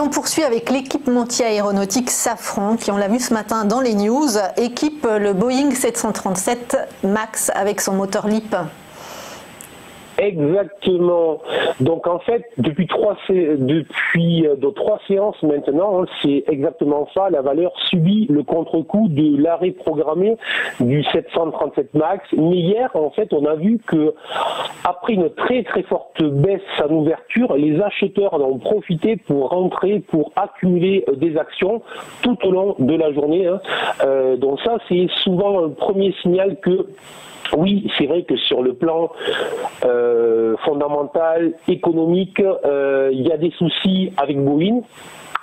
on poursuit avec l'équipementier aéronautique Safran qui, on l'a vu ce matin dans les news, équipe le Boeing 737 MAX avec son moteur LEAP. Exactement. Donc en fait, depuis trois séances maintenant, c'est exactement ça. La valeur subit le contre-coup de l'arrêt programmé du 737 MAX. Mais hier, en fait, on a vu que après une très très forte baisse à l'ouverture, les acheteurs en ont profité pour rentrer, pour accumuler des actions tout au long de la journée. Donc ça, c'est souvent un premier signal que oui, c'est vrai que sur le plan fondamental, économique, il y a des soucis avec Boeing.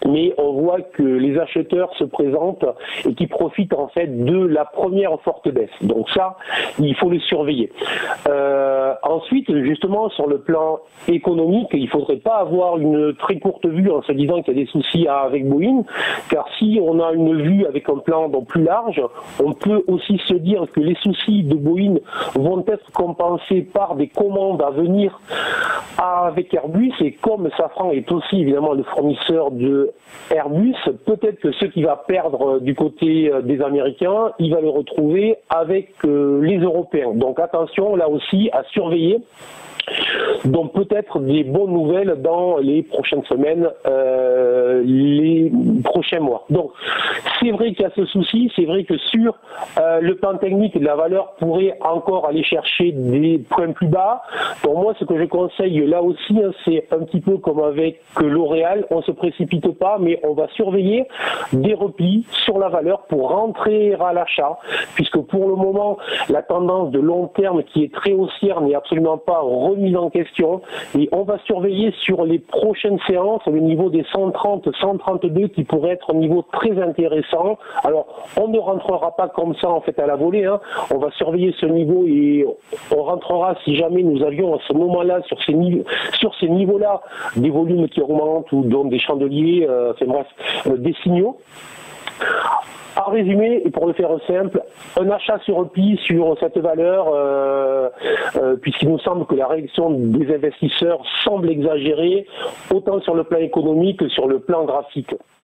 Mais on voit que les acheteurs se présentent et qui profitent en fait de la première forte baisse. Donc ça, il faut les surveiller. Ensuite, justement, sur le plan économique, il ne faudrait pas avoir une très courte vue en se disant qu'il y a des soucis avec Boeing, car si on a une vue avec un plan donc plus large, on peut aussi se dire que les soucis de Boeing vont être compensés par des commandes à venir avec Airbus, et comme Safran est aussi évidemment le fournisseur de Airbus, peut-être que ce qui va perdre du côté des Américains, il va le retrouver avec les Européens. Donc attention là aussi à surveiller. Donc peut-être des bonnes nouvelles dans les prochaines semaines, les prochains mois. Donc c'est vrai qu'il y a ce souci, c'est vrai que sur le plan technique, la valeur pourrait encore aller chercher des points plus bas. Pour moi, ce que je conseille là aussi, c'est un petit peu comme avec L'Oréal, on ne se précipite pas, mais on va surveiller des replis sur la valeur pour rentrer à l'achat, puisque pour le moment, la tendance de long terme qui est très haussière n'est absolument pas remise en question, et on va surveiller sur les prochaines séances le niveau des 130, 132 qui pourrait être un niveau très intéressant. Alors on ne rentrera pas comme ça en fait à la volée, on va surveiller ce niveau et on rentrera si jamais nous avions à ce moment-là sur ces niveaux-là des volumes qui augmentent ou donc des chandeliers, des signaux. En résumé, et pour le faire simple, un achat sur repli sur cette valeur, puisqu'il nous semble que la réaction des investisseurs semble exagérée, autant sur le plan économique que sur le plan graphique.